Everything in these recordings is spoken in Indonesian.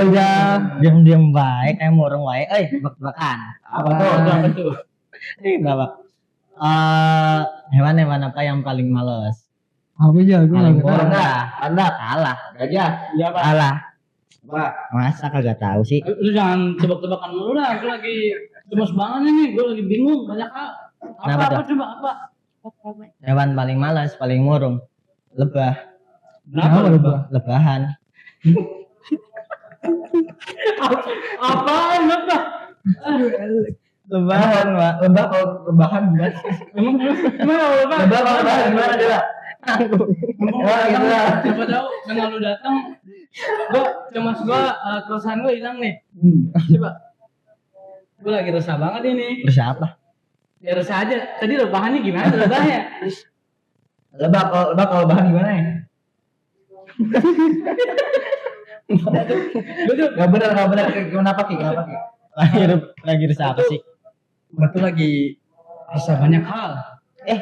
Udah diam-diam baik kayak murung wae. Bak-bakan. Apa tuh? Ini kenapa? Hewan apa yang paling males? Apa aja gue Paling nggak murung tahu. dah. Anda kalah. Gajah. Iya, Pak. Kalah. Pak. Masa kagak tahu sih? Lu jangan tebak-tebakan mulu dah, aku lagi cemas banget nih, gue lagi bingung banyak hal. Kenapa tuh? Coba apa? Hewan paling malas, paling murung. Lebah. Kenapa lebah? Lebahan. Apaan apa? Lebahan, Pak. Lebah kalau rebahan gimana? Emang gimana apa? Lebah kalau rebahan gimana coba? Wah, gitu lah. Siapa tahu dengan lu datang, gua cemas keresahan gua hilang nih. Coba. Gua lagi resah banget ini. Terus apa? Ya resah aja. Tadi rebahannya gimana rebahnya? Lebah kalau rebahan gimana ya? Gua tuh Gak benar. Kenapa Ki? Lagi resah apa sih? gua tuh lagi resah banyak hal.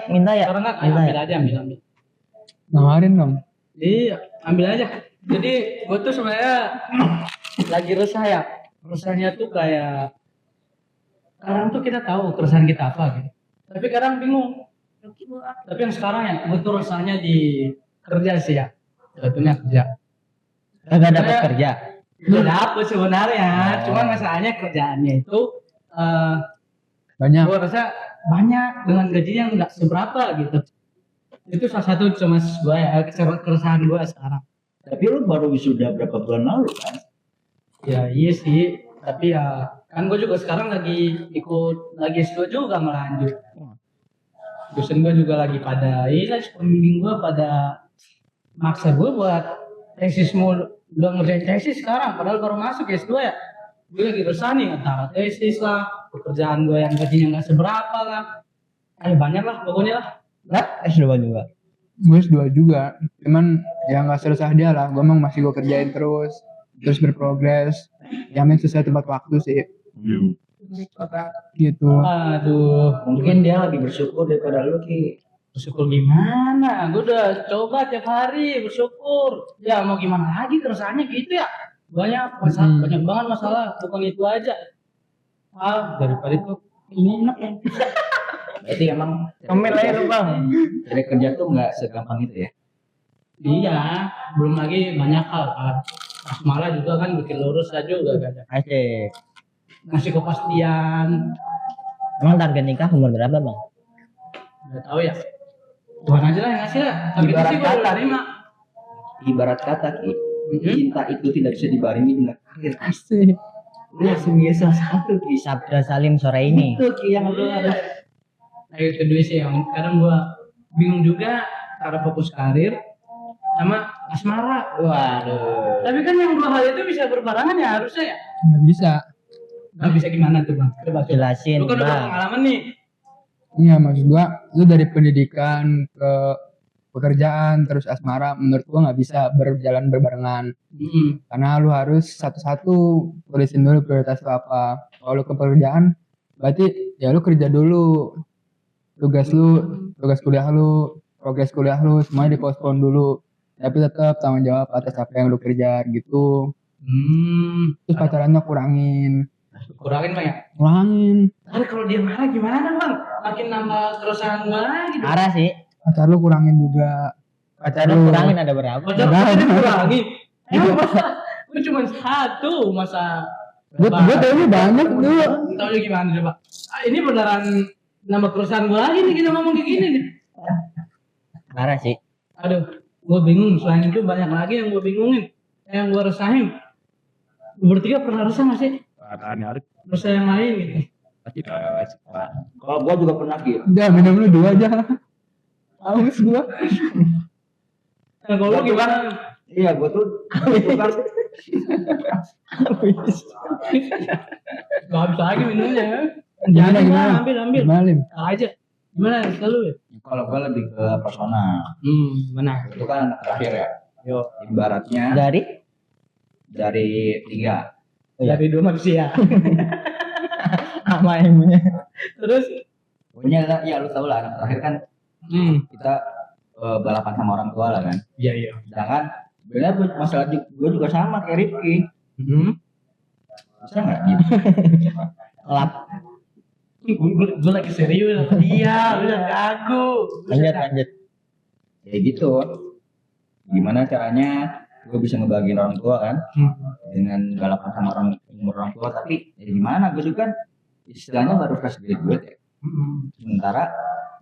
Minta ya? Sekarang Minta ambil ya? aja, ambil. Nawarin dong. Iya, ambil aja. Jadi gue tuh sebenarnya lagi resah ya. Resahnya tuh kayak sekarang tuh kita tahu keresahan kita apa gitu. Tapi kadang bingung. Tapi yang sekarang ya, gue tuh resahnya di kerja sih ya. Sebetulnya kerja. Kagak dapat kerja. Udah dapet sebenarnya. Cuman masalahnya kerjaannya itu Banyak. gue rasa banyak dengan gaji yang nggak seberapa gitu. Itu salah satu cemas gue ya, keresahan gue sekarang. Tapi lu baru wisuda berapa bulan lalu kan? Ya iya sih, tapi ya kan gue juga sekarang lagi S2 juga ngelanjut. Dosen gue juga lagi pada pembimbing gue pada maksa gue buat tesis udah ngerjain tesis sekarang, padahal baru masuk S2 ya. Gue lagi resah nih antara tesis lah, pekerjaan gue yang gajinya nggak seberapa lah. Banyak lah pokoknya lah. Nah, S2 juga. Gue S2 juga. Cuman ya nggak selesai dia lah. Gue emang masih gue kerjain terus berprogres. Jamin sesuai tempat waktu sih. Gitu. Aduh, Mungkin dia lebih bersyukur daripada lu Ki. bersyukur gimana? Gue udah coba tiap hari bersyukur. Ya mau gimana lagi keresahannya gitu ya. Banyak masalah, banyak banget masalah. Bukan itu aja. Daripada itu ini enak ya. Berarti emang Komel aja lu, Bang. cari kerja tuh nggak segampang itu ya? Iya, belum lagi banyak hal kan. Asmara juga kan bikin lurus aja juga gak ada. Asik. Ngasih kepastian. Emang target nikah umur berapa, Bang? Gak tahu ya. Tuhan aja lah yang ngasih lah. Tapi itu sih gue udah terima. Ibarat kata Ki, cinta itu tidak bisa dibarengi dengan karir. Asik. Lu langsung biasa satu Ki. Sabda Salim sore ini. Itu Ki yang lu harus. Ayo kedua sih yang kadang gua bingung juga cara fokus karir sama asmara. Waduh. Tapi kan yang dua hal itu bisa berbarengan ya harusnya ya. Nggak bisa. Nggak bisa gimana tuh bang? Coba. Jelasin, Lu kan udah Bang. pengalaman nih. Iya maksud gua, lu dari pendidikan ke pekerjaan terus asmara, menurut gua nggak bisa berjalan berbarengan. Karena lu harus satu-satu tulisin dulu prioritas lu apa. Kalau lu ke pekerjaan, berarti ya lu kerja dulu. Tugas kuliah lu, progres kuliah lu, semuanya dipospon dulu. Tapi tetap tanggung jawab atas apa yang lu kerja gitu. Terus pacarannya kurangin. Kurangin bang ya. Kurangin. Tapi kalau dia marah gimana bang? Makin nambah keresahan gua lagi. Parah sih. Pacar lu kurangin juga. Pacar lu kurangin ada berapa? Pacar gua ini kurangin. Masa? Gua cuma satu masa. Gue taunya banyak dulu. Tahu gimana coba? Ini beneran nambah keresahan gua lagi nih kita ngomong kayak gini nih. Parah sih. Aduh, gue bingung. Selain itu banyak lagi yang gue bingungin, yang gue resahin. Lu bertiga pernah resah nggak sih? Resah yang lain gitu. Kalau gua juga pernah Ki. Udah minum lu 2 aja. Aus gua. Nah, kalau lu gimana? Iya, gua tuh kan Gak habis lagi minumnya ya. Gimana, Jangan gimana? ambil. Gimana, Lim? Aja. Gimana selalu ya? kalau gua lebih ke personal. Benar. Itu kan terakhir ya. Yo, Ibaratnya dari 3. dari 2 manusia. Sama ibunya. Terus, Pokoknya ya lu tau lah anak terakhir kan kita balapan sama orang tua lah kan. Iya. Sedangkan benar masalah gue juga sama kayak Rifki. Bisa nggak gitu? Lap. Gue lagi serius. Iya, udah gagu. Lanjut. Ya gitu. Gimana caranya gue bisa ngebagiin orang tua kan dengan balapan sama orang tua, tapi ya gimana, gue juga kan istilahnya baru fresh graduate ya. Sementara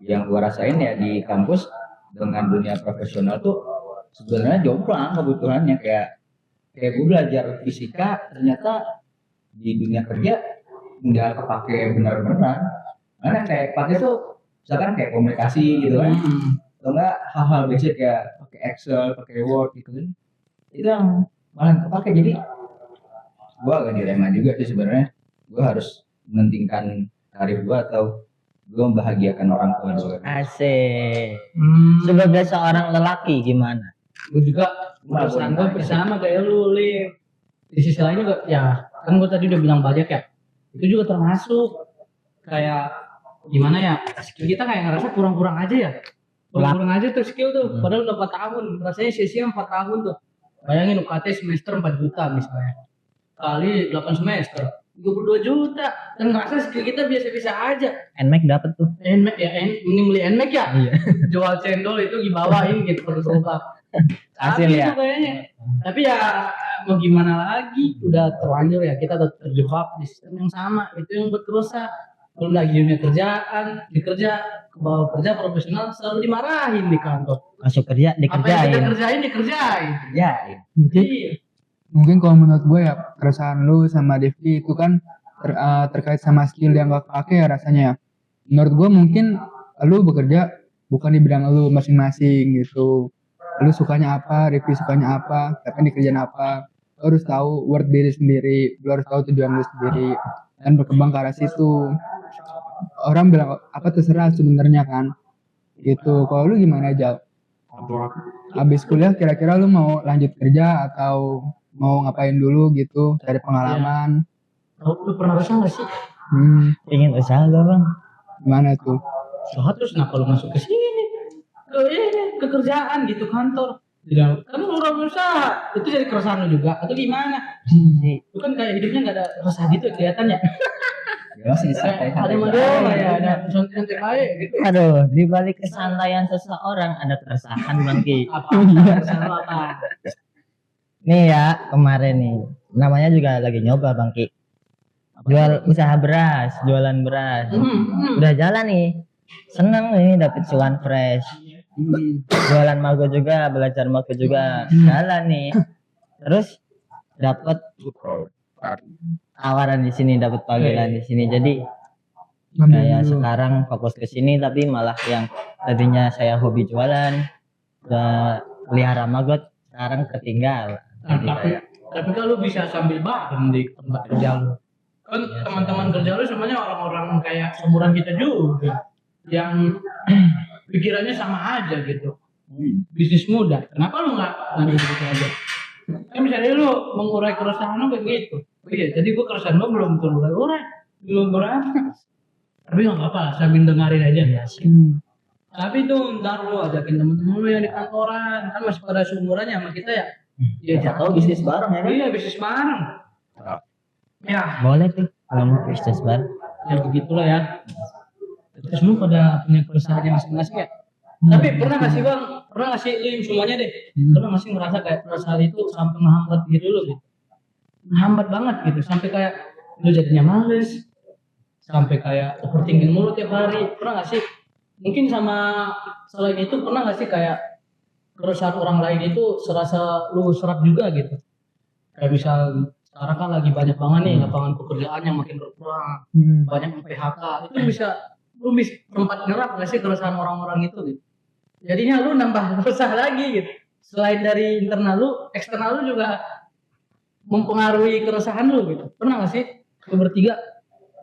yang gue rasain ya di kampus dengan dunia profesional tuh sebenarnya jomplang kebutuhannya, kayak gue belajar fisika ternyata di dunia kerja nggak kepake benar-benar. Karena kayak pakai tuh misalkan kayak komunikasi gitu kan, atau enggak hal-hal basic kayak pakai Excel, pakai Word gitu kan, itu yang malah kepake. Jadi gue agak dilema juga sih sebenarnya, gue harus mementingkan karir gue atau gue membahagiakan orang tua gue. Asik. Sebagai seorang lelaki gimana? Gue juga perasaan gue bersama kayak lu, Lim. Di sisi lain juga ya, kan gue tadi udah bilang banyak ya, itu juga termasuk kayak gimana ya, skill kita kayak ngerasa kurang-kurang aja ya, kurang aja tuh skill tuh, padahal udah 4 tahun, rasanya sia-sia 4 tahun tuh. Bayangin UKT semester 4 juta misalnya, kali 8 semester 22 juta, dan ngerasa skill kita biasa-biasa aja. Nmax dapat tuh. Nmax ya, mending beli Nmax ya. Iya. Jual cendol itu dibawain gitu per gerobak. Hasil Tapi ya. itu kayaknya. Tapi ya mau gimana lagi, udah terlanjur ya, kita terjebak di sistem yang sama. Itu yang buat kerusak. Belum lagi dunia kerjaan, ke bawah kerja profesional selalu dimarahin di kantor. Masuk kerja Apa yang kita dikerjain. dikerjain. Ya, Iya. Mungkin kalau menurut gue ya keresahan lu sama Devki itu kan terkait sama skill yang gak kepake ya rasanya ya. Menurut gue mungkin lu bekerja bukan di bidang lu masing-masing gitu. Lu sukanya apa, Devki sukanya apa, tapi di kerjaan apa. Lu harus tahu worth diri sendiri, lu harus tahu tujuan lu sendiri dan berkembang ke arah situ. Orang bilang apa terserah sebenarnya kan. Gitu. Kalau lu gimana aja? Habis kuliah kira-kira lu mau lanjut kerja atau mau ngapain dulu gitu, cari pengalaman? Lu pernah usaha nggak sih? Ingin usaha gak bang? Gimana tuh? Usaha terus kenapa lu masuk ke sini? Ke kerjaan gitu, kantor. Tidak, kan lu orang usaha, itu jadi keresahan lu juga atau gimana? Lu kan kayak hidupnya nggak ada resah gitu kelihatannya. ya sih santai Ada model lah ya, ada santai aja gitu. Aduh, di balik kesantaian seseorang ada keresahan Bang Ki. Apa? Keresahan lu apa? Nih ya, kemarin nih, namanya juga lagi nyoba Bang Ki. Jual usaha beras, jualan beras. Udah jalan nih. Seneng nih dapet cuan fresh. Jualan mago juga, belajar mago juga. Jalan nih. Terus dapat tawaran di sini, dapat panggilan di sini. Jadi kayak sekarang fokus ke sini, tapi malah yang tadinya saya hobi jualan, pelihara magot, sekarang ketinggal. Tapi kan lu bisa sambil bareng di tempat kerja lu. Kan teman-teman kerja lu semuanya orang-orang kayak seumuran kita juga, yang pikirannya sama aja gitu. Bisnis muda. Kenapa lu nggak gitu aja? Kan misalnya lu mengurai keresahan lu kayak gitu. Oh iya, jadi gua keresahan lu belum terurai, belum berapa. Tapi nggak apa-apa, sambil dengerin aja ya. Tapi tuh ntar lu ajakin temen-temen lu yang di kantoran, kan masih pada seumurannya sama kita ya. ya tahu bisnis bareng ya kan. Iya, bisnis bareng. Ya, Boleh tuh kalau mau bisnis bar. ya begitulah ya. Terus lu pada punya keresahannya masing-masing ya. Tapi pernah nggak sih bang? Pernah nggak sih Lim semuanya deh? Pernah nggak sih ngerasa kayak keresahan itu sampai menghambat diri lu gitu? Menghambat banget gitu, sampai kayak lu jadinya males, sampai kayak overthinking mulu tiap hari. Pernah nggak sih? Mungkin sama selain itu pernah nggak sih kayak keresahan orang lain itu serasa lu serap juga gitu? Kayak misal sekarang kan lagi banyak banget nih lapangan pekerjaan yang makin berkurang, banyak PHK. Itu lu bisa sempat nyerap nggak sih keresahan orang-orang itu gitu? Jadinya lu nambah resah lagi gitu. Selain dari internal lu, eksternal lu juga mempengaruhi keresahan lu gitu. Pernah nggak sih? Lu bertiga?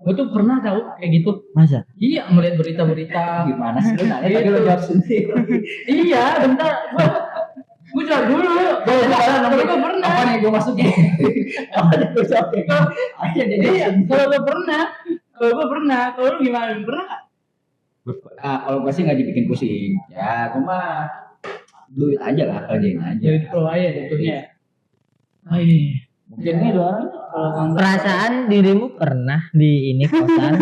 Gue tuh pernah tahu kayak gitu. Masa? Iya, melihat berita-berita. Gimana sih lu nanya tapi lu jawab sendiri. Iya, bentar. Gue jawab dulu. Kalau gue pernah. Apa nih gue masukin? Apa nih gue jawabin? Ayo jadi Iya, kalau gue pernah. Kalau lu gimana? Pernah nggak? kalau gue sih nggak dibikin pusing. Ya gue mah duit aja lah, kerjain aja. Jadi pro aja jatuhnya. Ai, Mungkin doang. kalau Kang Perasaan dirimu pernah di ini kosan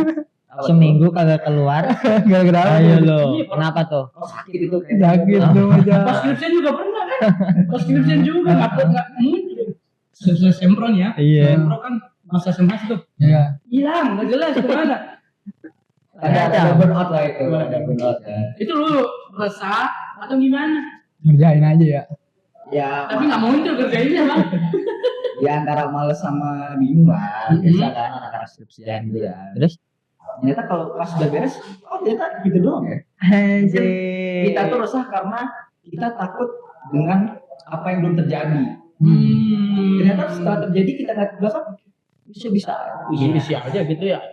seminggu kagak keluar? Gara-gara apa? Ayo lo, kenapa tuh? Oh, sakit itu Sakit dong aja. pas skripsian juga pernah kan? Pas skripsian juga nggak muncul. Selesai sempron ya. Iya. Sempron kan masa semas tuh Iya. hilang, nggak jelas kemana. ada burnout lah itu, ada burnout ya. Itu lu resah atau gimana? Ngerjain aja ya. Ya, Tapi nggak muncul kerjainnya bang. di antara males sama bingung lah, biasa kan antara skripsian gitu ya. Terus? Ternyata kalau pas udah beres, oh ternyata gitu doang ya. Anjir. Kita tuh resah karena kita takut dengan apa yang belum terjadi. Ternyata setelah terjadi kita nggak ke belakang, bisa Bisa aja gitu ya.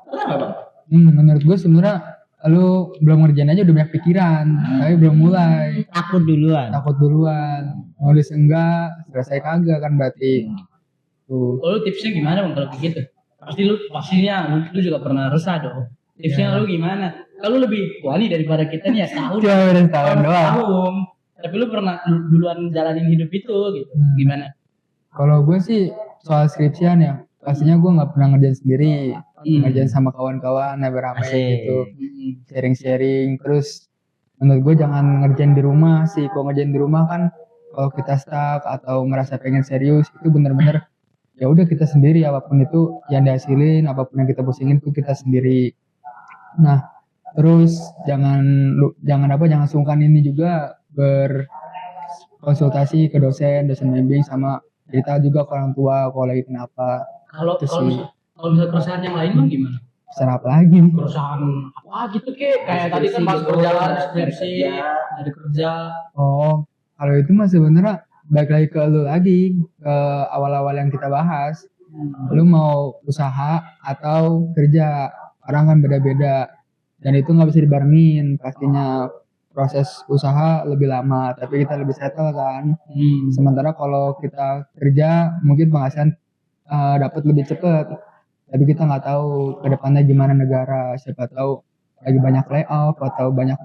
Benar nggak bang? Menurut gue sebenarnya lu belum ngerjain aja udah banyak pikiran, tapi belum mulai. Takut duluan. Takut duluan, nulis enggak, selesai kagak kan berarti. Tuh. Lu tipsnya gimana bang kalau kayak gitu? Pastinya lu juga pernah resah dong. Tipsnya lu gimana? Kalau lebih wani daripada kita nih ya setahun. Cuma udah setahun doang. Tahun. Tapi lu pernah duluan jalanin hidup itu gitu. Gimana? Kalau gue sih soal skripsian ya, pastinya gue nggak pernah ngerjain sendiri, ngerjain sama kawan-kawan, rame-rame Asik. gitu, sharing-sharing. Terus menurut gue jangan ngerjain di rumah sih. Kalau ngerjain di rumah kan, kalau kita stuck atau merasa pengen serius itu bener-bener ya udah kita sendiri, apapun itu yang dihasilin, apapun yang kita pusingin itu kita sendiri. Nah, terus jangan sungkan ini juga berkonsultasi ke dosen pembimbing sama cerita juga ke orang tua kalau lagi kenapa. Kalau Itu sih. misal keresahan yang lain bang gimana? Pesan apa lagi? Keresahan apa gitu kayak tadi kan pas berjalan skripsi, ada kerja. Oh, kalau itu mah sebenarnya balik lagi ke lu lagi, ke awal-awal yang kita bahas. Lu mau usaha atau kerja, orang kan beda-beda. Dan itu nggak bisa dibarengin, pastinya proses usaha lebih lama, tapi kita lebih settle kan. Sementara kalau kita kerja, mungkin penghasilan dapat lebih cepat. Tapi kita nggak tahu ke depannya gimana negara, siapa tahu lagi banyak layoff atau banyak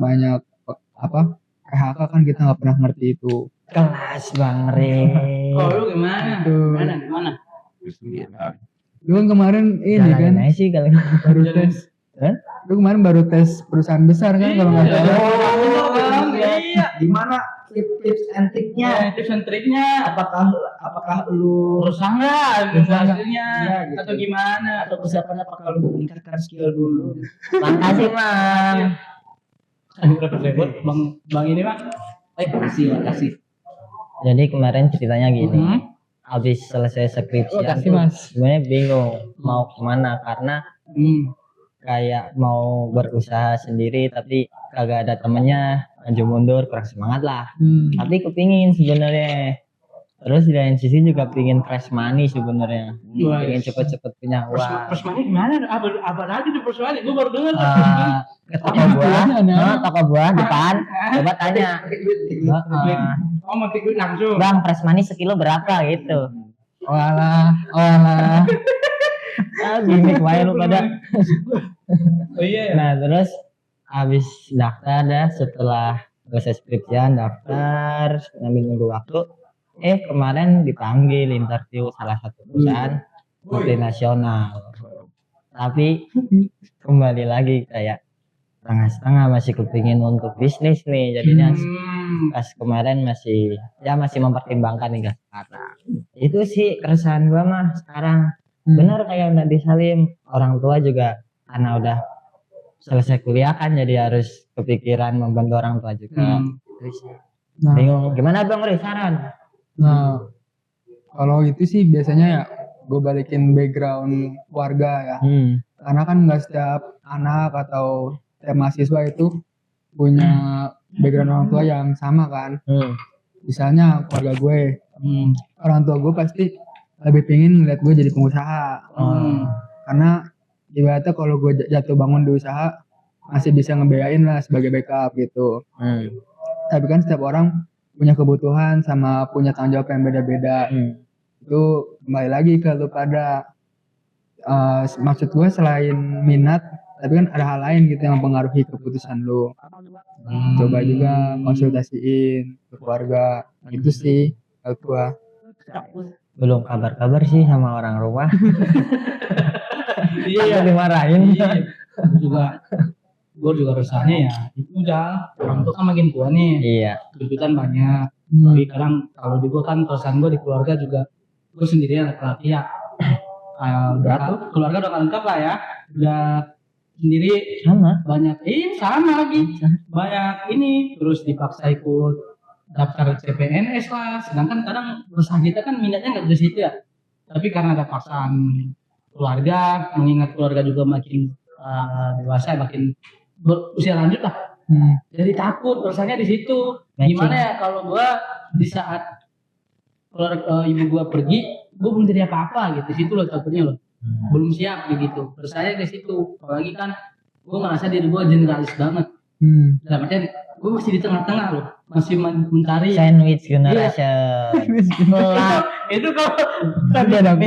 PHK kan kita nggak pernah ngerti itu. Kelas Bang Re. Oh lu gimana? Tuh. Gimana? Lu kan kemarin ini kan Jalanin aja sih kalau baru tes. Lu kemarin baru tes perusahaan besar kan kalau nggak salah. Iya. Gimana tips and triknya? Ya, tips and triknya Apakah lu resah nggak hasilnya Iya, gitu. atau gimana? atau persiapan apakah lu meningkatkan skill dulu? makasih Mang. Ada berapa buat bang ini bang? Makasih. Jadi kemarin ceritanya gini. Habis selesai skripsian Makasih, tuh Mas. sebenarnya bingung mau kemana karena kayak mau berusaha sendiri tapi kagak ada temennya, maju mundur, kurang semangat lah. Tapi kepingin sebenarnya. Terus di lain sisi juga pingin fresh money sebenarnya. Wah, Pingin cepet-cepet punya uang. Persmani gimana? Apa lagi di Persmani? Gue baru dengar. Ke toko buah, toko buah depan, coba tanya. Oh mati duit langsung. Bang, fresh money sekilo berapa gitu. Walah. Gimik wae lu pada. Oh iya. Nah, terus habis daftar dah setelah selesai skripsian daftar ngambil nunggu waktu. Kemarin dipanggil interview salah satu perusahaan multinasional. Tapi kembali lagi kayak setengah-setengah masih kepingin untuk bisnis nih. Jadinya pas kemarin masih mempertimbangkan hingga sekarang. Itu sih keresahan gua mah sekarang. Benar kayak Nabi Salim, orang tua juga karena udah selesai kuliah kan jadi harus kepikiran membantu orang tua juga. Terus bingung gimana Bang Ri saran? Nah, kalau itu sih biasanya ya gue balikin background keluarga ya. Karena kan nggak setiap anak atau setiap mahasiswa itu punya background orang tua yang sama kan. Misalnya keluarga gue, orang tua gue pasti lebih pengen ngeliat gue jadi pengusaha. Karena ibaratnya kalau gue jatuh bangun di usaha masih bisa ngebiayain lah sebagai backup gitu. Tapi kan setiap orang punya kebutuhan sama punya tanggung jawab yang beda-beda. Itu kembali lagi ke lu pada maksud gue selain minat tapi kan ada hal lain gitu yang mempengaruhi keputusan lu. Coba juga konsultasiin ke keluarga. Itu sih menurut gua. Belum kabar-kabar sih sama orang rumah. Iya, Takut dimarahin. iya. Gue juga rasanya ya itu udah orang tua kan makin tua nih, Iya. kebutuhan banyak. Hmm. Tapi kadang kalau di gue kan perasaan gue di keluarga juga gue sendirian laki-laki ya. Keluarga udah nggak lengkap lah ya, udah sendiri Sama. banyak sama lagi banyak ini terus dipaksa ikut daftar CPNS lah, sedangkan kadang usaha kita kan minatnya nggak ke situ ya, tapi karena ada paksaan keluarga, mengingat keluarga juga makin dewasa, makin usia lanjut lah, jadi takut rasanya di situ. Gimana ya kalau gua di saat keluarga ibu gua pergi, gua belum jadi apa-apa gitu, situ loh takutnya loh, belum siap begitu. Terus saya di situ, apalagi kan gua ngerasa diri gua generalis banget. Dalam artian gue masih di tengah-tengah loh, masih mencari Sandwich generation. Kelak. itu kalau Beda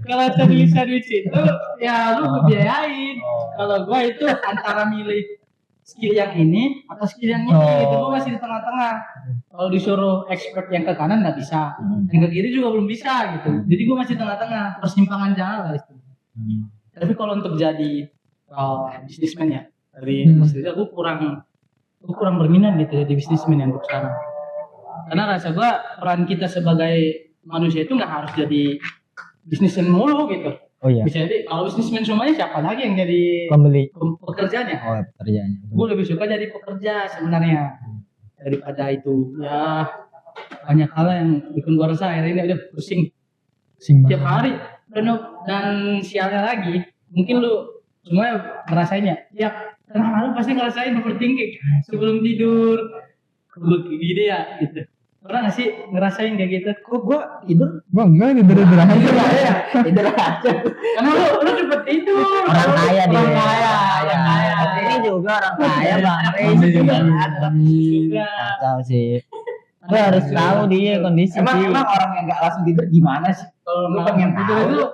kalau sandwich itu ya lu ngebiayain. Kalau gue itu antara milih skill yang ini atau skill yang ini gitu, gue masih di tengah-tengah. Kalau disuruh expert yang ke kanan nggak bisa, yang ke kiri juga belum bisa gitu, jadi gue masih tengah-tengah, persimpangan jalan lah itu. Tapi kalau untuk jadi bisnismen ya, dari maksudnya gue kurang berminat gitu jadi bisnismen untuk sekarang, karena rasa gue peran kita sebagai manusia itu nggak harus jadi bisnismen mulu gitu. Oh iya. Bisa jadi kalau bisnismen semuanya siapa lagi yang jadi Pembeli. pekerjanya? Oh, pekerjaannya. Gue lebih suka jadi pekerja sebenarnya daripada itu ya. Banyak hal yang bikin gue rasa akhirnya ini udah pusing tiap hari. Dan sialnya lagi mungkin lu semuanya ngerasainnya ya, tengah malam pasti ngerasain overthinking sebelum tidur gitu ya gitu. Pernah nggak sih ngerasain kayak gitu? Kok gua tidur? Gua enggak tidur aja. Tidur aja. Karena lu cepet tidur. Orang kaya dia. Orang kaya. Ini juga orang kaya Bang. Ini juga. Juga. Kacau sih. Lu harus tahu dia kondisi sih. Emang orang yang nggak langsung tidur gimana sih? Kalau Lu malam pengen tidur tahu itu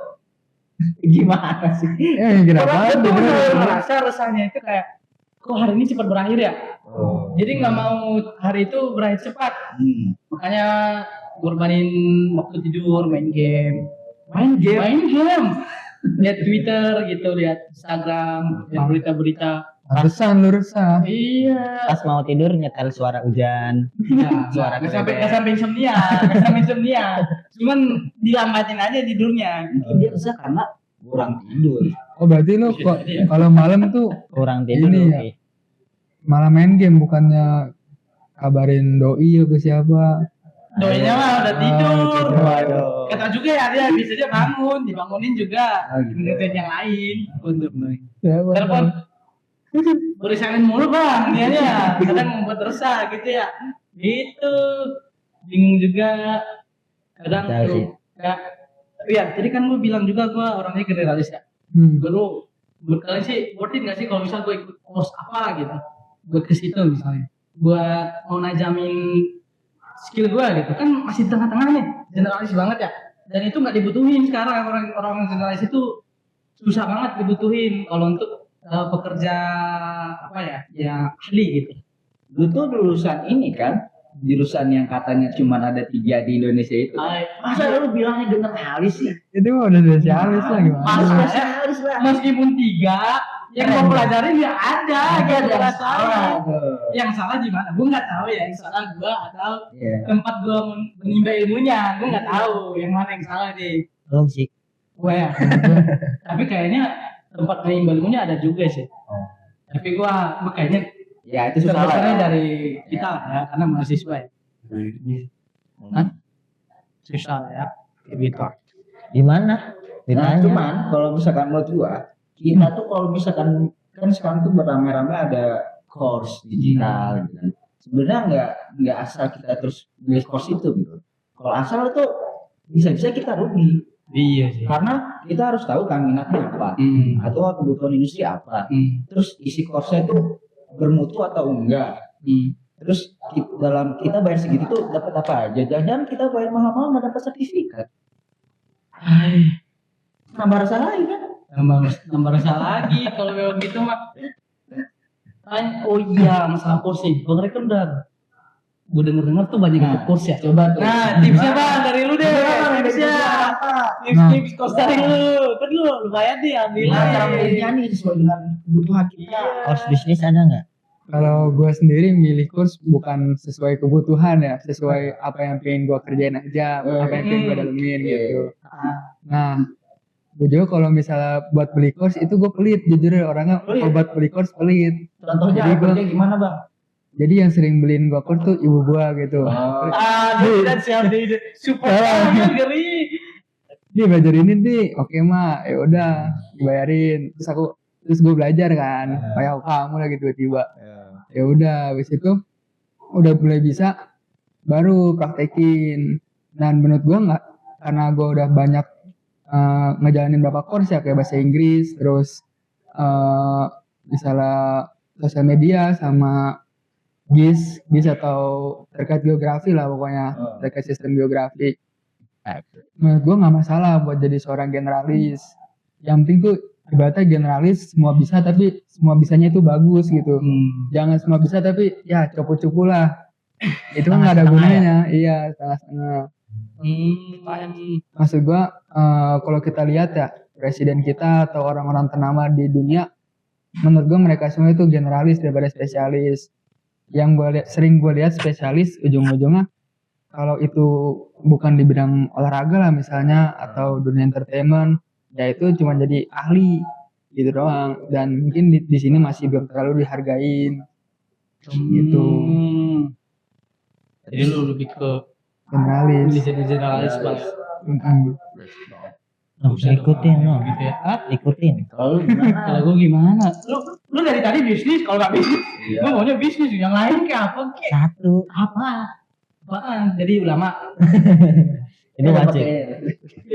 gimana sih? Kenapa orang itu tidur? merasa rasanya itu kayak kok hari ini cepat berakhir ya. Jadi nggak mau hari itu berakhir cepat. Makanya ngorbanin waktu tidur main game. Lihat Twitter gitu, lihat Instagram, lihat berita-berita. Pantesan lu resah. Iya. Pas mau tidur nyetel suara hujan. Suara nggak sampai insomnia. Cuman dilambatin aja tidurnya. Mungkin dia resah karena kurang tidur. Oh berarti lu kok kalau malam tuh Kurang tidur. Ini ya. Doi. malah main game bukannya kabarin doi ke siapa? Doinya mah udah tidur. Waduh. Kata juga ya dia bisa aja dibangunin juga. Ngetin yang lain untuk telepon. Berisain mulu bang, dianya kadang membuat resah gitu ya. Gitu, bingung juga. Kadang Tahu sih. tuh kayak, ya tadi kan lu bilang juga gua orangnya generalis ya. Dulu buat kalian sih worth it nggak sih kalau misal gue ikut course apa gitu, buat ke situ misalnya, buat mau najamin skill gue gitu kan, masih di tengah-tengah nih, generalis banget ya, dan itu nggak dibutuhin sekarang. Orang generalis itu susah banget dibutuhin kalau untuk pekerja apa ya, yang ahli gitu. Lu tuh lulusan ini kan, jurusan yang katanya cuma ada 3 di Indonesia itu. Masa lu bilangnya generalis sih? Itu mah udah spesialis lah gimana? Spesialis lah. Meskipun 3 yang mau pelajarin ya ada gitu salah. Yang salah gimana? Gue nggak tahu ya, yang salah gue atau Iya. tempat gue menimba ilmunya, gue nggak tahu yang mana yang salah nih. Belum sih. Gue ya. Tapi kayaknya tempat menimba ilmunya ada juga sih. Tapi gue kayaknya Ya itu susah terbesarnya lah. dari kita lah ya, karena mahasiswa ya. Susah lah ya, kayak gitu. Gimana? Nah, Ditanya. cuman kalau misalkan menurut gua, kita tuh kalau misalkan kan sekarang tuh beramai-ramai ada course digital gitu kan. Sebenarnya nggak asal kita terus beli course itu gitu. Kalau asal itu bisa-bisa kita rugi. Iya sih. Karena kita harus tahu kan minatnya apa atau kebutuhan industri apa. Terus isi course-nya itu bermutu atau enggak. Terus kita bayar segitu tuh dapat apa aja? Jangan-jangan kita bayar mahal-mahal nggak dapat sertifikat. Nambah rasa lagi kan? Nambah rasa lagi kalau memang gitu mah. Oh iya, masalah kursi. Bang Rey kan udah gue denger tuh banyak ikut kursi ya. Coba tuh. Nah, tipsnya bang dari lu deh. Tipsnya. Tips kos dari lu. Kan lu lumayan nih ambil. Cara milihnya nih sesuai dengan kebutuhan kita. Kurs bisnis ada nggak? Kalau gue sendiri milih kurs bukan sesuai kebutuhan ya, sesuai apa yang pengen gue kerjain aja, apa yang pengen gue dalemin gitu. Nah, gue juga kalau misalnya buat beli kurs itu gue pelit, jujur orangnya kalau buat beli kurs pelit. Contohnya Jadi gua- kerja gimana bang? Jadi yang sering beliin gue kurs tuh ibu gue gitu. Dan siap di super geri. Dia belajar ini nih, oke mah, ya udah dibayarin. Terus gue belajar kan, kayak kamu lagi tiba-tiba. Ya udah, habis itu udah mulai bisa, baru praktekin. Dan menurut gue nggak, karena gue udah banyak ngejalanin beberapa course ya kayak bahasa Inggris, terus misalnya sosial media sama GIS atau terkait geografi lah pokoknya, terkait sistem geografi. Menurut gue nggak masalah buat jadi seorang generalis. Yang penting tuh ibaratnya generalis semua bisa tapi semua bisanya itu bagus gitu. Jangan semua bisa tapi ya cupu-cupu lah. Itu kan nggak ada gunanya. Iya, setengah-setengah. Maksud gue kalau kita lihat ya presiden kita atau orang-orang ternama di dunia, menurut gue mereka semua itu generalis daripada spesialis. Yang sering gue lihat spesialis ujung-ujungnya kalau itu bukan di bidang olahraga lah misalnya atau dunia entertainment, ya itu cuma jadi ahli gitu doang, dan mungkin di sini masih belum terlalu dihargain gitu. Jadi lu lebih ke Generalis. jadi generalis bang. Ikutin lo. Gitu ya. Hah? Ikutin. Kalau lu gimana? Kalau gue gimana? Lu dari tadi bisnis, kalau nggak bisnis, gue maunya bisnis. Yang lain kayak apa? Satu. Apaan? Jadi ulama. Itu wajib.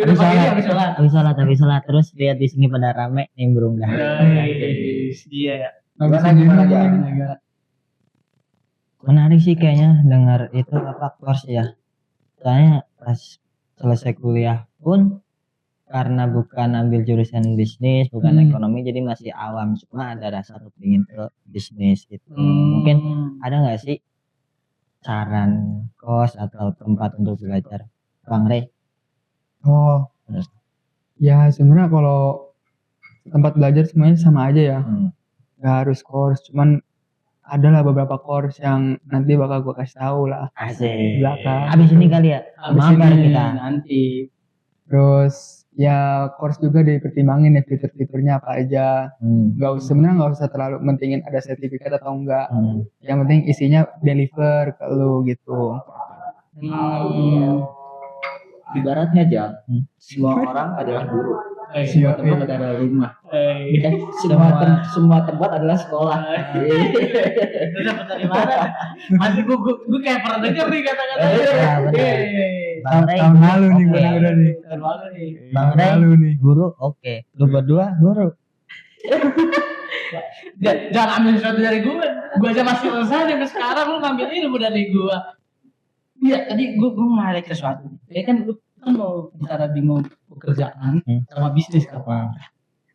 Habis sholat. Habis sholat terus lihat di sini pada rame nimbrung dah. Iya ya. Gimana aja? Menarik sih kayaknya dengar itu apa course ya. Soalnya pas selesai kuliah pun karena bukan ambil jurusan bisnis, bukan ekonomi, jadi masih awam, cuma ada rasa kepingin ke bisnis gitu. Mungkin ada nggak sih saran kos atau tempat untuk belajar, Bang Rey? Oh, ya sebenarnya kalau tempat belajar semuanya sama aja ya, nggak harus course, cuman adalah beberapa course yang nanti bakal gue kasih tahu lah. Asik. Belakang. Abis ini kali ya, mabar kita. Nanti. Terus ya course juga dipertimbangin ya fitur-fiturnya apa aja. Sebenarnya nggak usah terlalu mentingin ada sertifikat atau enggak. Yang penting isinya deliver ke lu gitu. Ibaratnya aja, semua orang adalah guru. Semua tempat adalah rumah. Semua tempat adalah sekolah. Itu dapat dari mana? Masih gue kayak pernah denger nih kata-kata. Iya, benar. Bang Rey, Tahun lalu nih gue oke. udah nih. Tahun lalu nih. Bang Rey, Lalu nih. guru oke. Lu berdua guru. Jangan ambil sesuatu dari gue. Gue aja masih selesai sampai sekarang lu ngambil ilmu dari gue. Iya, tadi gue ngarek sesuatu. Ya kan lu kan mau bicara bingung pekerjaan sama bisnis kan.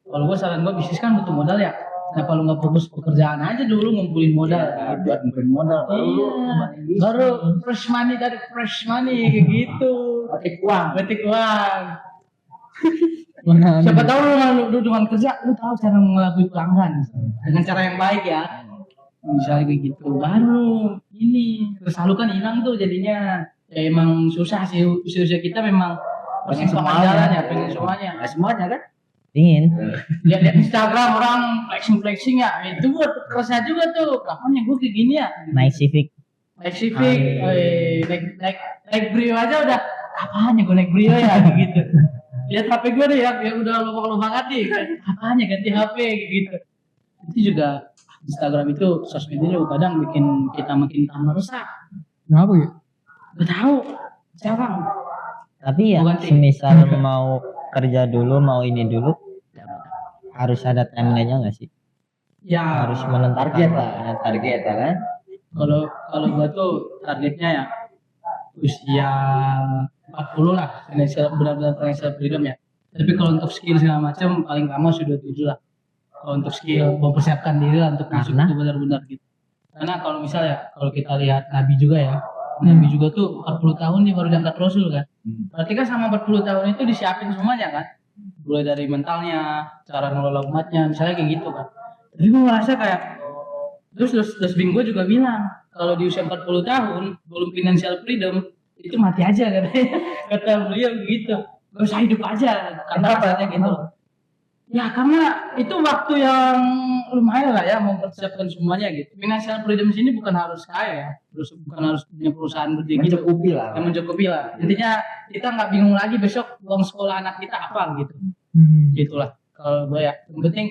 Kalau gue saran gue bisnis kan butuh modal ya. Kenapa lu nggak fokus pekerjaan aja dulu ngumpulin modal? Buat ngumpulin modal. Baru fresh money dari fresh money kayak gitu. Betik uang. Mana Siapa tahu lu dengan kerja lu tahu cara mengelabui pelanggan dengan cara yang baik ya. Misalnya kayak gitu. Baru ini terus lu kan hilang tuh jadinya. Ya emang susah sih usia kita memang pengen jalan ya, pengen semuanya. Nah, semuanya kan? Ingin. Lihat Instagram orang flexing ya, itu buat kerasa juga tuh. Kapan ya gue kayak gini ya? Naik Civic. Naik Civic, naik Brio aja udah. Apaan ya gue naik Brio ya gitu. Lihat HP gue deh ya udah lubang-lubang nih. Apaan ya ganti HP gitu. Itu juga Instagram itu sosmed itu kadang bikin kita makin tambah rusak. Kenapa ya? Gak tahu, sekarang. Tapi ya Bukan sih. semisal mau kerja dulu, mau ini dulu, harus ada timeline-nya nggak sih? Ya Harus menentukan Target ya kan? kalau gua tuh targetnya ya usia 40 lah, benar-benar financial freedom ya. Tapi kalau untuk skill segala macam paling lama sudah 7 lah. kalau untuk skill mempersiapkan diri lah untuk masuk Karena? itu benar-benar gitu. Karena kalau misalnya kalau kita lihat Nabi juga ya, Nabi juga tuh 40 tahun dia baru diangkat Rasul kan. Berarti kan sama 40 tahun itu disiapin semuanya kan. Mulai dari mentalnya, cara ngelola umatnya, misalnya kayak gitu kan. Tapi gue merasa kayak terus Bing gue juga bilang kalau di usia 40 tahun belum financial freedom itu mati aja katanya. Kata beliau gitu. Gak usah hidup aja kata katanya gitu. Ya karena itu waktu yang lumayan lah ya mempersiapkan semuanya gitu. Financial freedom sini bukan harus kaya ya, terus bukan harus punya perusahaan gede gitu. Mencukupi lah. Yang mencukupi lah. Intinya kita nggak bingung lagi besok uang sekolah anak kita apa gitu. Gitulah. Kalau gue ya, yang penting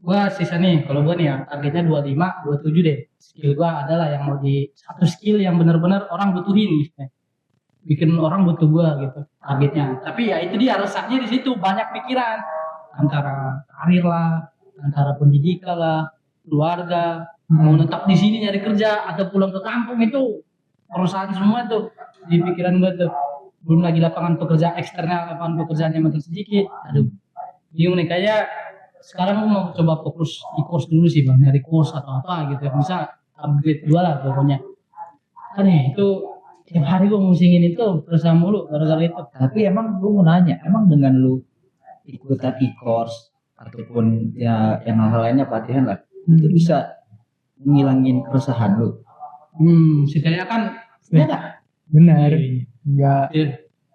gue sisa nih. Kalau gue nih ya targetnya 25, 27 deh. Skill gue adalah yang mau di satu skill yang benar-benar orang butuhin gitu. Bikin orang butuh gue gitu targetnya. Tapi ya itu dia resahnya di situ banyak pikiran antara karir lah, antara pendidikan lah, keluarga, mau tetap di sini nyari kerja atau pulang ke kampung itu perusahaan semua tuh di pikiran gue tuh. Belum lagi lapangan pekerjaan eksternal, lapangan pekerjaannya makin sedikit. Aduh, bingung nih kayak sekarang gue mau coba fokus di course dulu sih bang, nyari course atau apa gitu, bisa upgrade dua lah pokoknya. Aneh itu tiap hari gue musingin itu terus mulu gara-gara itu. Tapi emang gue mau nanya, emang dengan lu ikutan e-course ataupun ya yang hal lainnya pelatihan lah, itu bisa ngilangin keresahan lu. Setidaknya kan beda. Benar. Enggak.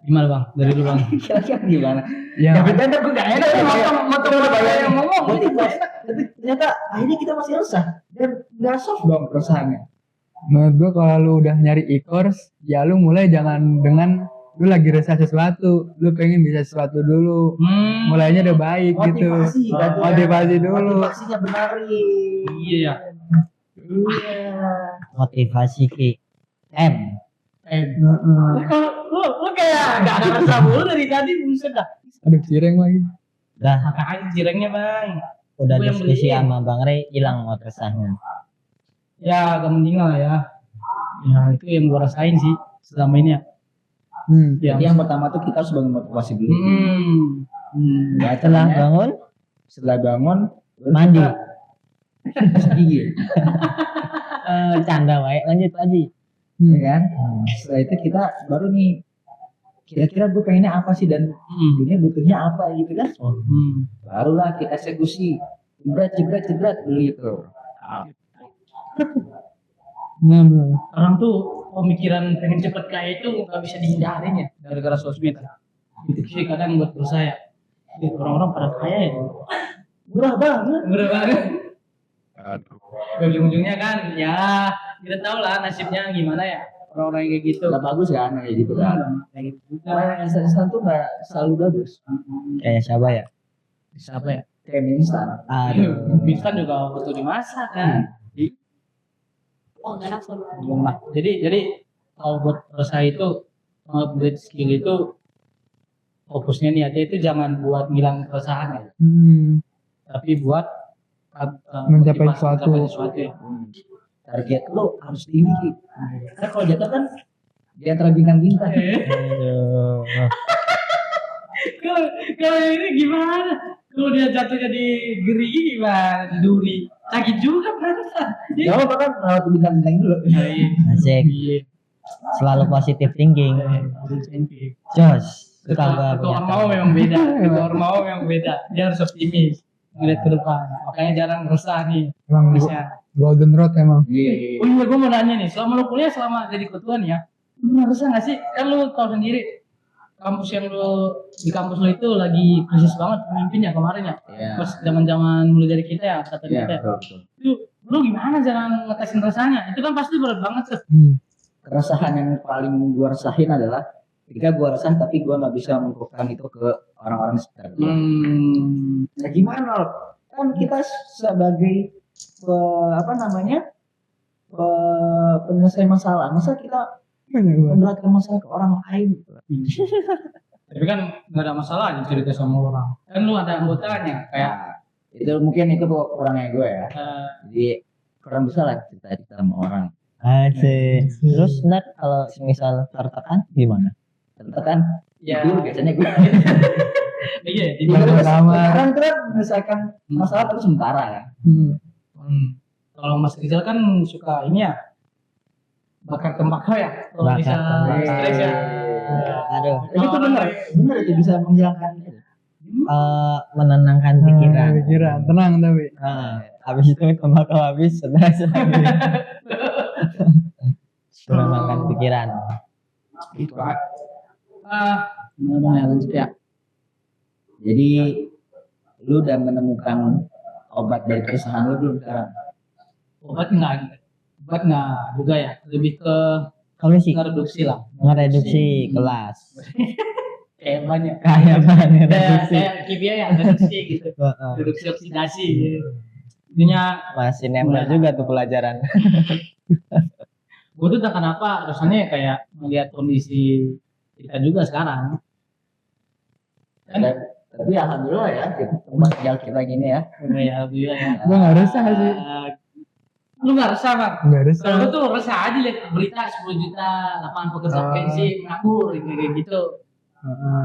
Gimana bang? Dari dulu bang. Kira-kira gimana? Ya, Ternyata gue gak enak nih motor yang ngomong. Tapi ternyata akhirnya kita masih resah dan gak soft dong keresahannya. menurut gua kalau lu udah nyari e-course, ya lu mulai jangan dengan lu lagi resah sesuatu, lu pengen bisa sesuatu dulu. Mulainya udah baik gitu. Motivasi, berarti ya. Motivasi dulu. Motivasinya benarin. Iya ya. Iya. Motivasi ki M. Lu kayak gak ada rasa mulu dari tadi buset dah. Aduh, cireng lagi. Dah Apaan jirengnya bang? udah Gua yang diskusi beliin. sama Bang Ray hilang mau resahnya. Ya agak mending lah ya. Ya itu yang gua rasain sih selama ini ya. Jadi yang pertama tuh kita harus bangun motivasi dulu. Ya, Setelah bangun setelah bangun mandi. gigi, Canda wae lanjut lagi. ya kan? Setelah itu kita baru nih kira-kira gue pengennya apa sih dan dunia butuhnya apa gitu kan? Barulah kita eksekusi, jebret gitu. Nah, bro. Orang tuh pemikiran pengen cepet kaya itu nggak bisa dihindarin ya gara-gara sosmed. Itu sih kadang buat saya. Orang-orang pada kaya ya. Murah banget. Murah banget. Ujung-ujungnya kan ya kita tahu lah nasibnya gimana ya orang-orang yang kayak gitu. Nggak bagus kan kayak gitu kan? Kayak gitu. Karena yang instan tuh nggak selalu bagus. Kayak siapa ya? Siapa ya? Kayak mie instan. Aduh. Instan juga butuh dimasak kan. Belum lah. Jadi kalau buat usaha itu upgrade skill itu fokusnya niatnya itu jangan buat ngilang keresahan ya, tapi buat Mencapai motivasi sesuatu. ya. Target lo harus tinggi. Karena kalau jatuh kan di antara bintang-bintang. Aduh. Kalau ini gimana? Kalau dia jatuh jadi geri gimana? Duri. Sakit juga perasaan. Ya apa kan rawat bintang-bintang dulu. Asik. Iya. Selalu positive thinking. Jos. Suka gua Ketua punya Ormawa teman. memang beda. Ketua Ormawa memang beda. Dia harus optimis. Ngeliat ke depan. Makanya jarang resah nih. Emang Bisa. golden road emang. Iya. Oh iya, gue mau nanya nih. Selama lu kuliah, selama jadi ketua nih ya, lu pernah resah nggak sih? Kan lu tahu sendiri kampus yang lu di kampus lu itu lagi krisis banget pemimpinnya kemarin ya. Iya. Pas zaman-zaman mulai dari kita ya, kata Iya, kita. Ya. betul. Itu lu gimana cara ngetesin rasanya? Itu kan pasti berat banget tuh. Keresahan yang paling gua rasain adalah ketika gua resah tapi gua nggak bisa mengungkapkan itu ke orang-orang di sekitar gua. Nah gimana loh? Kan kita sebagai penyelesai masalah, masa kita memberatkan masalah ke orang lain? Tapi kan nggak ada masalah aja cerita sama orang. Kan lu ada anggotanya kayak Itu mungkin itu kurangnya gue ya. eh, Jadi kurang bisa lah cerita sama orang. Asik. Terus ntar kalau misal tertekan gimana? Ternyata kan ya dulu biasanya gue Iya, di Iya, mana? kamar. Sekarang tuh kan menyelesaikan masalah terus sementara kan. Kalau Mas Rizal kan suka ini ya, bakar tembakau ya. Kalau Bakar bisa tembakau. stres ya. Aduh, Itu benar, benar itu bisa menghilangkan itu. menenangkan pikiran. Pikiran, tenang tapi. Habis itu tembakau habis, stres lagi. Menenangkan pikiran. Itu gimana ya lanjut ya. Jadi lu udah menemukan obat dari keresahan lu belum sekarang? Obat enggak juga ya, lebih ke Kalau sih ngereduksi lah. ngereduksi kelas. Kayak banyak. Kayak banget reduksi. Kayak kimia ya, reduksi gitu. Reduksi oksidasi gitu. Intinya Masih nempel juga tuh pelajaran. gue tuh tak kenapa rasanya kayak melihat kondisi kita juga sekarang. Tapi alhamdulillah ya, tempat tinggal kita gini ya. Kayak gue ya. Gua nggak resah sih. Lu nggak resah bang? Enggak resah. Kalau gue tuh resah aja lihat berita 10 juta lapangan pekerjaan pensi menganggur kayak gitu.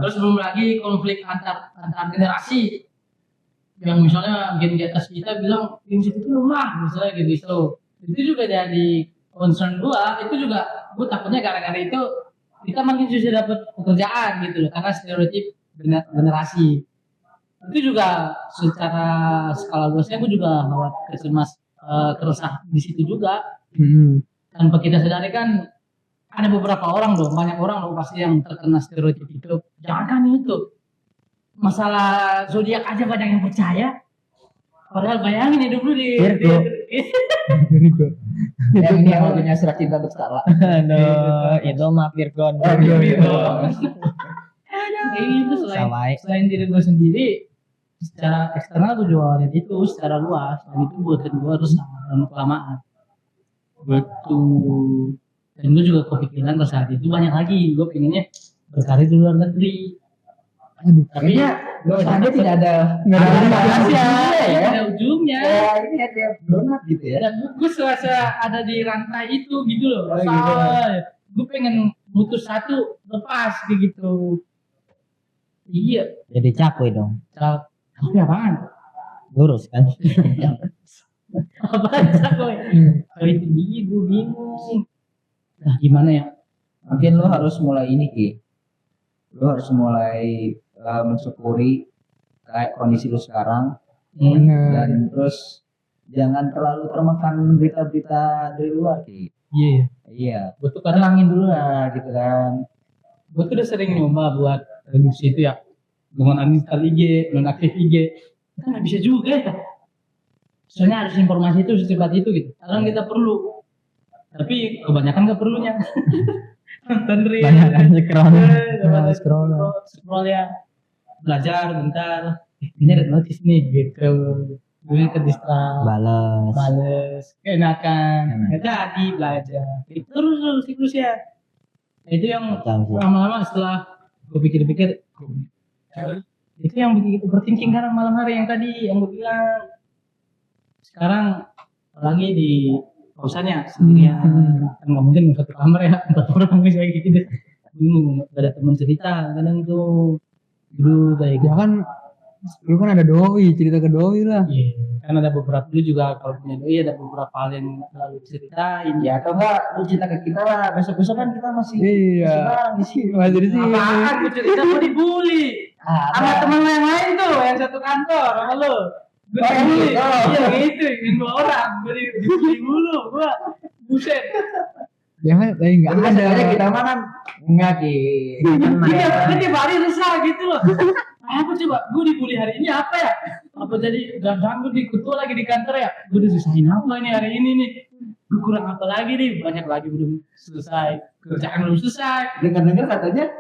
Terus belum lagi konflik antar generasi yang misalnya gen di atas kita bilang prinsip itu lemah misalnya gitu. Itu juga jadi concern gua. Itu juga gua takutnya gara-gara itu kita makin susah dapat pekerjaan gitu loh karena stereotip generasi. Itu juga secara skala luasnya gua juga keresah di situ juga. Tanpa kita sadari kan ada beberapa orang loh, banyak orang loh pasti yang terkena stereotip itu. Jangan itu masalah zodiak aja banyak yang percaya. Padahal bayangin hidup lu di Virgo. Yang ini yang lagunya surat cinta berskala. Aduh, itu mah Virgon. Itu selain diri gue sendiri, secara eksternal gue juga lihat itu secara luas. Dan itu buatan gue harus sama kelamaan. Betul. Dan gue juga kepikiran ke saat itu banyak lagi. Gue pengennya berkarir di luar negeri. Tapi ya Doanya tidak ada rahasia, ya. ada ujungnya. Ya ini ada donat gitu ya. Dan gue serasa ada di rantai itu gitu loh. Oh, gitu. Gue pengen mutus satu lepas kayak gitu. Iya. Jadi cakwe dong. Tapi apaan? Lurus kan. Apaan cakoy? Kalau itu dia gue bingung. Nah gimana ya? Mungkin lo harus mulai ini Ki. Lo harus mulai mensyukuri kayak kondisi lo sekarang. Bener. Dan terus jangan terlalu termakan berita-berita dari luar Ki. Iya. Iya. Gue tuh kadang Tenangin dulu lah gitu kan. gue tuh udah sering nyoba buat reduksi itu ya. Dengan uninstall IG, nonaktif IG. Kan nggak bisa juga ya. Soalnya harus informasi itu secepat itu gitu. Kadang kita perlu. Tapi kebanyakan nggak perlunya. Nonton reels. Banyak kan scroll. Scroll ya. Belajar bentar. Ini ada notis nih gitu. Gue ke distract. Balas. Enakan. Nggak jadi belajar. Itu terus siklusnya. Nah, itu yang Macam sih. lama-lama setelah gue pikir-pikir itu yang bikin overthinking karena malam hari yang tadi yang gue bilang. Sekarang lagi di kosannya sendirian, kan nggak mungkin satu kamar ya 4 orang kayak gitu. Bingung, gak ada teman cerita kadang tuh dulu kayak gitu. Ya kan lu kan ada doi, cerita ke doi lah. Iya, kan ada beberapa dulu juga kalau punya doi ada beberapa hal yang lalu ceritain. Ya atau enggak lu cerita ke kita lah. Besok-besok kan kita masih Iya. bareng di sini. Masih di sini. Apaan gue cerita gue dibully sama temen lo yang lain tuh yang satu kantor sama lo. Gue Oh, dibully, gitu. iya gitu, yang 2 orang gue dibully mulu, gue buset. Ya kan lagi nggak Tapi ada. ada kita mah kan enggak Ki. Dia tiap hari resah gitu loh. Apa coba, gue dibully hari ini apa ya? Apa jadi, jangan gue dikutuk lagi di kantor ya? Gue udah susahin apa nih hari ini nih? Gue kurang apa lagi nih? Banyak lagi belum selesai, kerjaan belum selesai. Dengar-dengar katanya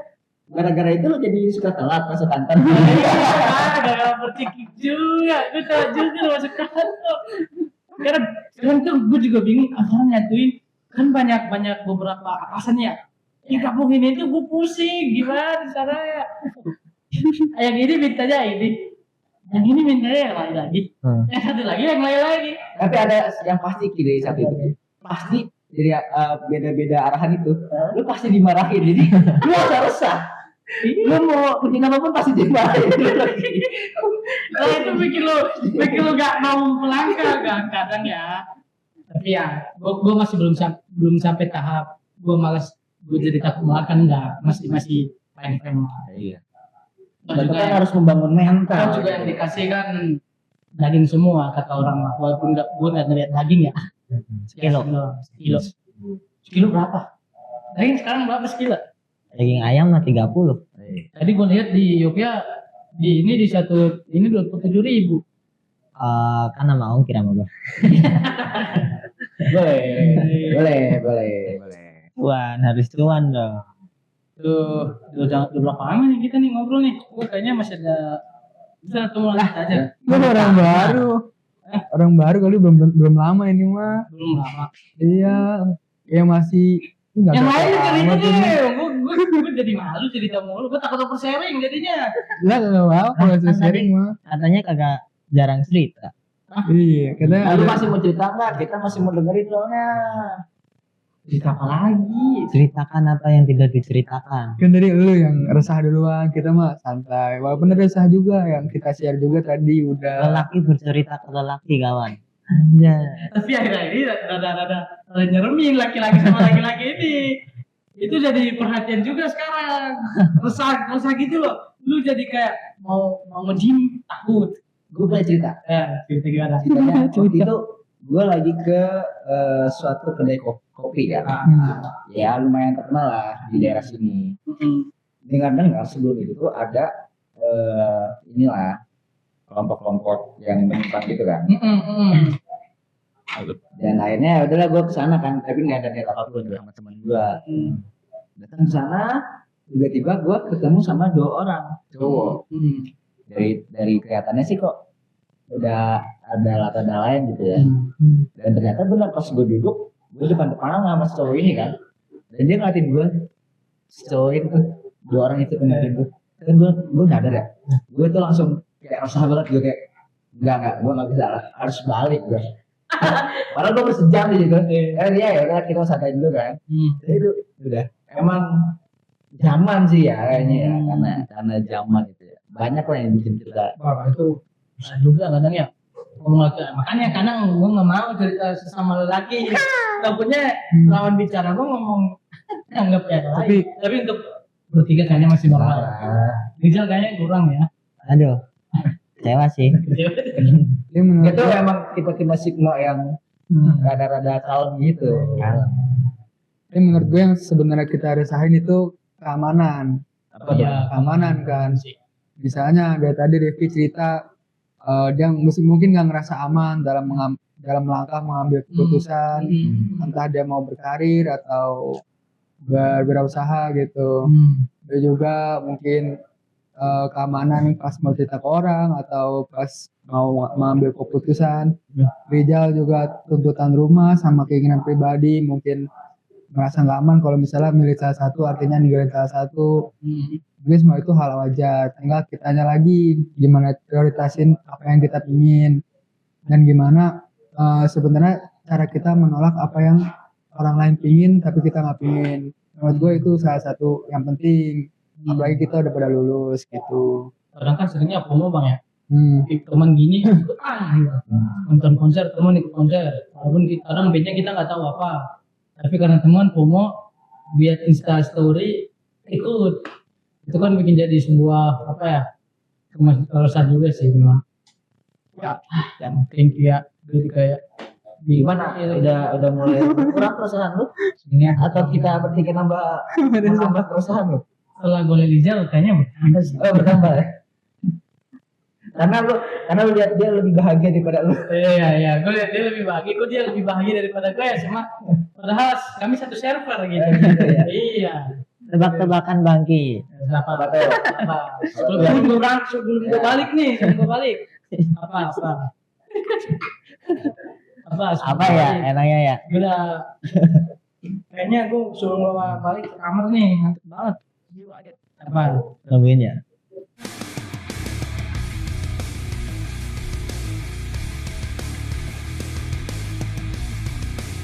gara-gara itu lo jadi suka telat masuk kantor. Gak bercikik juga, gue tau juga lo masuk kantor. Sekarang tuh gue juga bingung, apa nyatuin? Kan banyak beberapa atasannya. Yang gabungin itu gue pusing, gimana caranya? Yang ini mintanya ini, yang ini mintanya yang lain lagi, yang satu lagi yang lain lagi. Tapi ada yang pasti Ki dari satu itu. Pasti dari beda-beda arahan itu. Lu pasti dimarahin. Jadi lu harus resah. Lu mau bikin apapun pasti dimarahin lagi. Nah itu bikin lu gak mau melangkah kan kadang ya. Tapi ya, gue masih belum sampai tahap gue malas, gue jadi takut melangkah enggak, masih fine lah. Iya. Kan Tapi juga kan yang- harus membangun mental. kan juga yang dikasih kan daging semua kata orang lah, walaupun gue nggak ngeliat daging ya. Sekilo berapa? Daging sekarang berapa sekilo? Daging ayam mah 30. Tadi gue lihat di Yogyakarta di 27.000. Karena mau kira sama gua. Boleh. Cuan, harus cuan dong. Tuh, udah berapa lama nih kita nih ngobrol nih? Gue kayaknya masih ada bisa ketemu lagi aja. Lu orang baru. Orang baru kali belum lama ini mah. Belum lama. Iya. Ya masih nggak Yang ada lain apa-apa cerita amat ini. deh. Gue jadi malu cerita mulu. Gue takut over-sharing jadinya. Lah nggak apa kalau Kan sharing mah. Katanya kagak jarang cerita. Iya, kita Nah, lu masih mau cerita nggak? Kita masih mau dengerin soalnya. Cerita apa lagi? Ceritakan apa yang tidak diceritakan. kan dari lu yang resah duluan, kita mah santai. Walaupun ada resah juga yang kita share juga tadi udah. Lelaki bercerita ke lelaki kawan. Anjay. Tapi akhirnya ini rada nyeremin laki-laki sama laki-laki ini. Itu jadi perhatian juga sekarang. Resah gitu loh. Lu jadi kayak mau nge-gym takut. Gue boleh cerita. Cerita gimana? Ceritanya waktu itu gue lagi ke suatu kedai kopi kan. Ya lumayan terkenal lah di daerah sini. Dengar-dengar sebelum itu tuh ada inilah kelompok-kelompok yang menyimpang gitu kan. Dan akhirnya udahlah gue kesana kan, tapi nggak ada niat apapun sama teman gue. Datang ke sana, tiba-tiba gue ketemu sama 2 orang cowok. Dari kelihatannya sih kok udah ada latar lain gitu ya. Dan ternyata benar pas gue duduk, gue depan-depanan sama si cowok ini kan. Dan dia ngeliatin gue, si cowok itu, 2 orang itu ngeliatin gue. Dan gue nyadar ya, gue tuh langsung kayak resah banget, gue kayak enggak, gue nggak bisa, harus balik gue. Padahal gue bersejam di situ. Ya udah kita santai dulu kan. Jadi itu udah emang zaman sih ya kayaknya ya, karena zaman itu ya. Banyak lah yang bikin cerita. Wah itu susah juga kadang ya. Makanya kadang gue nggak mau cerita sesama lelaki. Takutnya lawan bicara gue ngomong anggap ya. Tapi untuk bertiga kayaknya masih normal. Rizal kayaknya kurang ya. Aduh. Kecewa sih. Dia menurut Itu emang tipe-tipe Sigma yang rada-rada calm gitu. Tapi menurut gue yang sebenarnya kita resahin itu keamanan. Apa tuh? Keamanan kan. Misalnya dari tadi Rifki cerita dia mungkin nggak ngerasa aman dalam langkah mengambil keputusan, entah dia mau berkarir atau berwirausaha gitu. Dia juga mungkin keamanan pas mau cerita ke orang atau pas mau mengambil keputusan. Rizal juga tuntutan rumah sama keinginan pribadi, mungkin merasa nggak aman kalau misalnya milih salah satu artinya ninggalin salah satu. Jadi semua itu hal wajar. Tinggal kitanya lagi gimana prioritasin apa yang kita pingin dan gimana sebenarnya cara kita menolak apa yang orang lain pingin tapi kita nggak pingin. Menurut gue itu salah satu yang penting. Apalagi kita udah pada lulus gitu. Kadang kan seringnya FOMO bang ya. Teman gini ikut nonton konser, teman ikut konser. Walaupun kadang bandnya kita nggak tahu apa. Tapi karena teman FOMO biar Insta story ikut. Itu kan bikin jadi sebuah apa ya? Keresahan juga sih memang. Ya, yang thank you ya. Jadi kayak Gimana? Udah mulai berkurang keresahan lu? ini Atau kita bertiga nambah keresahan lu? setelah gue Rizal kayaknya bertambah sih. Oh bertambah ya? Karena lu lihat dia lebih bahagia daripada lu. Iya, gue lihat dia lebih bahagia, kok dia lebih bahagia daripada gue ya sama. Padahal kami satu server gitu. Iya. Tebak-tebakan Bangki. Apa? Sebelum gue balik nih, Apa? Apa ya enaknya ya? Udah. Kayaknya gue suruh lo balik ke kamar nih, ngantuk banget. Apa? Nungguin ya.